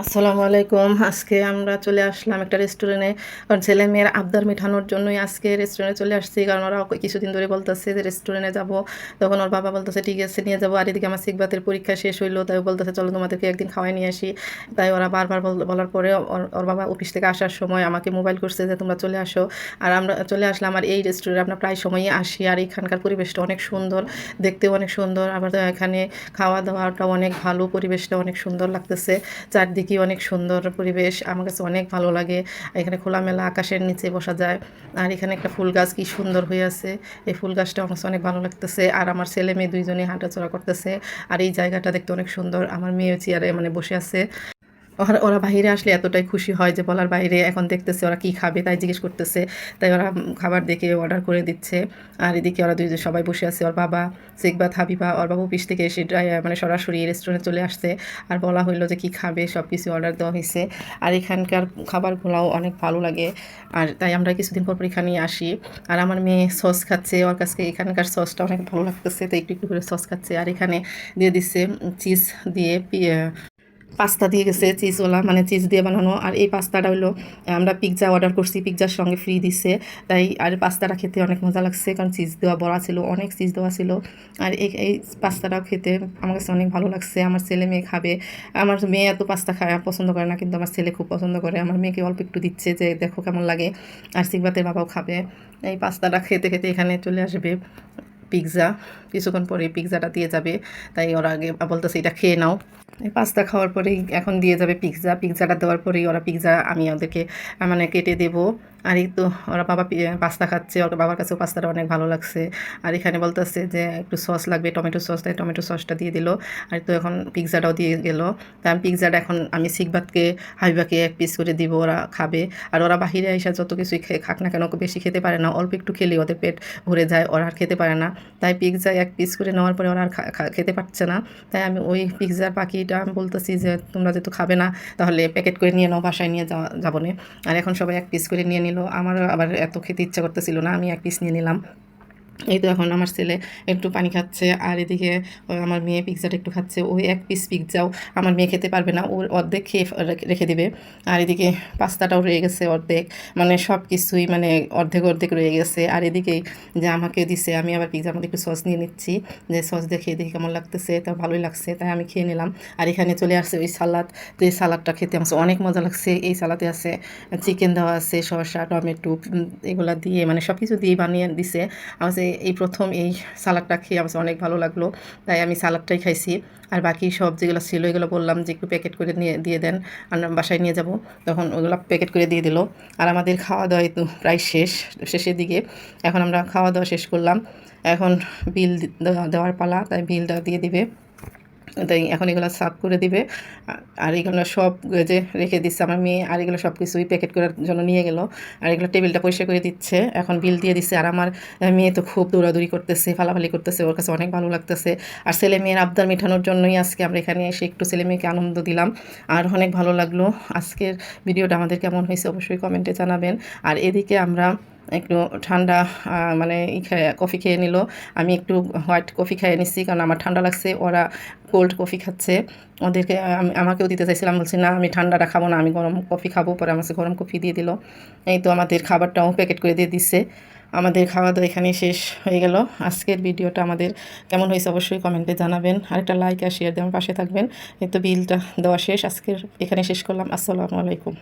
আসসালামু আলাইকুম। আজকে আমরা চলে আসলাম একটা রেস্টুরেন্টে। কারণ ছেলেমেয়ের আবদার মেটানোর জন্যই আজকে রেস্টুরেন্টে চলে আসছি। কারণ ওরা কিছুদিন ধরে বলতেছে যে রেস্টুরেন্টে যাব। তখন ওর বাবা বলতেছে ঠিক আছে নিয়ে যাবো। আর এদিকে আমার সিকবাতের পরীক্ষা শেষ হইলো, তাই বলতেছে চলো তোমাদেরকে একদিন খাওয়াই নিয়ে আসি। তাই ওরা বারবার বলার পরে ওর বাবা অফিস থেকে আসার সময় আমাকে মোবাইল করছে যে তোমরা চলে আসো। আর আমরা চলে আসলাম। আর এই রেস্টুরেন্টে আমরা প্রায় সময়ই আসি। আর এখানকার পরিবেশটা অনেক সুন্দর, দেখতেও অনেক সুন্দর। আবার এখানে খাওয়া দাওয়াটা অনেক ভালো, পরিবেশটা অনেক সুন্দর লাগতেছে। চারদিকে অনেক সুন্দর পরিবেশ, আমার কাছে অনেক ভালো লাগে। এখানে খোলামেলা আকাশের নিচে বসা যায়। আর এখানে একটা ফুল গাছ কি সুন্দর হয়ে আছে, এই ফুল গাছটা আমার কাছে অনেক ভালো লাগতেছে। আর আমার ছেলে মেয়ে দুইজনে হাঁটাচলা করতেছে। আর এই জায়গাটা দেখতে অনেক সুন্দর। আমার মেয়ে চেয়ারে বসে আছে। ওরা ওরা বাইরে আসলে এতটাই খুশি হয় যে বলার বাইরে। এখন দেখতেছে ওরা কি খাবে তাই জিজ্ঞেস করতেছে। তাই ওরা খাবার দেখে অর্ডার করে দিচ্ছে। আর এদিকে ওরা দুইজন সবাই বসে আছে। ওর বাবা সিকবাত হাবিবা ওর বাবা অফিস থেকে এসে সরাসরি রেস্টুরেন্টে চলে আসছে। আর বলা হইলো যে কি খাবে সব কিছু অর্ডার দেওয়া হয়েছে। আর এখানকার খাবারগুলোও অনেক ভালো লাগে। আর তাই আমরা কিছুদিন পর এখানে আসি। আর আমার মেয়ে সস খাচ্ছে, ওর কাছে এখানকার সসটা অনেক ভালো লাগতেছে, তাই একটু একটু করে সস খাচ্ছে। আর এখানে দিয়ে দিচ্ছে চিজ দিয়ে পাস্তা দিয়ে গেছে চিজওয়ালা, চিজ দিয়ে বানানো। আর এই পাস্তাটা হলো আমরা পিৎজা অর্ডার করছি, পিৎজার সঙ্গে ফ্রি দিছে। তাই আর পাস্তাটা খেতে অনেক মজা লাগছে, কারণ চিজ দেওয়া বড়া ছিল, অনেক চিজ দেওয়া ছিল। আর এই পাস্তাটাও খেতে আমার কাছে অনেক ভালো লাগছে। আমার ছেলে মেয়ে খাবে। আমার মেয়ে এত পাস্তা খায় পছন্দ করে না, কিন্তু আমার ছেলে খুব পছন্দ করে। আমার মেয়েকে অল্প একটু দিচ্ছে যে দেখো কেমন লাগে। আর সিকবাতের বাবাও খাবে। এই পাস্তাটা খেতে খেতে এখানে চলে আসবে পিৎজা। কিছুক্ষণ পরে পিৎজাটা দিয়ে যাবে। তাই ওরা আগে বলতেছে এটা খেয়ে নাও। এই পাস্তা খাওয়ার পরেই এখন দিয়ে যাবে পিৎজা। পিৎজাটা দেওয়ার পরেই ওরা পিৎজা আমি ওদেরকে কেটে দেবো। আর এই তো ওরা বাবা পাস্তা খাচ্ছে, ওর বাবার কাছেও পাস্তাটা অনেক ভালো লাগছে। আর এখানে বলতেছে যে একটু সস লাগবে, টমেটো সস, তাই টমেটো সসটা দিয়ে দিল। আর তো এখন পিৎজাটাও দিয়ে গেল। তাই আমি পিৎজাটা এখন আমি সিকবাতকে হাবিবাকে এক পিস করে দিব, ওরা খাবে। আর ওরা বাহিরে এসে যত কিছুই খাক না কেন বেশি খেতে পারে না, অল্প একটু খেলে ওদের পেট ভরে যায়, ওরা আর খেতে পারে না। তাই পিৎজা এক পিস করে নেওয়ার পরে ওরা আর খেতে পারছে না। তাই আমি ওই পিৎজার পাখিটা আমি বলতেছি যে তোমরা যেহেতু খাবে না তাহলে প্যাকেট করে নিয়ে নাও, বাসায় নিয়ে যাবো না। আর এখন সবাই এক পিস করে নিয়ে নিল। আমারও আবার এত খেতে ইচ্ছা করতেছিল না, আমি এক পিস নিয়ে নিলাম। এই তো এখন আমার ছেলে একটু পানি খাচ্ছে। আর এদিকে আমার মেয়ে পিৎজাটা একটু খাচ্ছে। ওই এক পিস পিৎজাও আমার মেয়ে খেতে পারবে না, ওর অর্ধেক খেয়ে রেখে দেবে। আর এদিকে পাস্তাটাও রয়ে গেছে অর্ধেক, সব কিছুই অর্ধেক অর্ধেক রয়ে গেছে। আর এদিকেই যে আমাকে দিছে, আমি আবার পিৎজার মধ্যে একটু সস নিয়ে নিচ্ছি, যে সস দেখে দেখি কেমন লাগতেছে। তা ভালোই লাগছে, তাই আমি খেয়ে নিলাম। আর এখানে চলে আসছে ওই সালাদ। তো এই সালাদটা খেতে আমার অনেক মজা লাগছে। এই সালাদে আছে চিকেন দেওয়া আছে, শসা, টমেটো, এগুলা দিয়ে সব কিছু দিয়ে বানিয়ে দিছে। আমার এই প্রথম এই সালাদটা খেয়ে আমার অনেক ভালো লাগলো, তাই আমি সালাদটাই খাইছি। আর বাকি সব যেগুলো ছিল এগুলো বললাম যে একটু প্যাকেট করে নিয়ে দিয়ে দেন, আমরা বাসায় নিয়ে যাব। তখন ওগুলো প্যাকেট করে দিয়ে দিল। আর আমাদের খাওয়া দাওয়া তো প্রায় শেষের দিকে। এখন আমরা খাওয়া দাওয়া শেষ করলাম। এখন বিল দেওয়ার পালা, তাই বিলটা দিয়ে দিবে। তাই এখন এগুলো সার্ভ করে দিবে। আর এগুলো সব যে রেখে দিচ্ছে আমার মেয়ে। আর এগুলো সব কিছুই প্যাকেট করার জন্য নিয়ে গেল। আর এগুলো টেবিলটা পরিষ্কার করে দিচ্ছে, এখন বিল দিয়ে দিচ্ছে। আর আমার মেয়ে তো খুব দৌড়াদৌড়ি করতেছে, ফালাফালি করতেছে, ওর কাছে অনেক ভালো লাগতেছে। আর ছেলে মেয়ের আবদার মেটানোর জন্যই আজকে আমরা এখানে এসে একটু ছেলে মেয়েকে আনন্দ দিলাম। আর অনেক ভালো লাগলো। আজকের ভিডিওটা আমাদের কেমন হয়েছে অবশ্যই কমেন্টে জানাবেন। আর এদিকে আমরা একটু ঠান্ডা কফি খেয়ে নিল। আমি একটু হোয়াইট কফি খেয়ে নিচ্ছি, কারণ আমার ঠান্ডা লাগছে। ওরা কোল্ড কফি খাচ্ছে। ওদেরকে আমাকেও দিতে চাইছিলাম, বলছি না আমি ঠান্ডাটা খাবো না, আমি গরম কফি খাবো। পরে আমাকে গরম কফি দিয়ে দিল। এই তো আমাদের খাবারটাও প্যাকেট করে দিয়ে দিচ্ছে। আমাদের খাওয়া দাওয়া এখানেই শেষ হয়ে গেল। আজকের ভিডিওটা আমাদের কেমন হয়েছে অবশ্যই কমেন্টে জানাবেন। আরেকটা লাইক আর শেয়ার দিয়ে আমার পাশে থাকবেন। এই তো বিলটা দেওয়া শেষ, আজকের এখানে শেষ করলাম। আসসালামু আলাইকুম।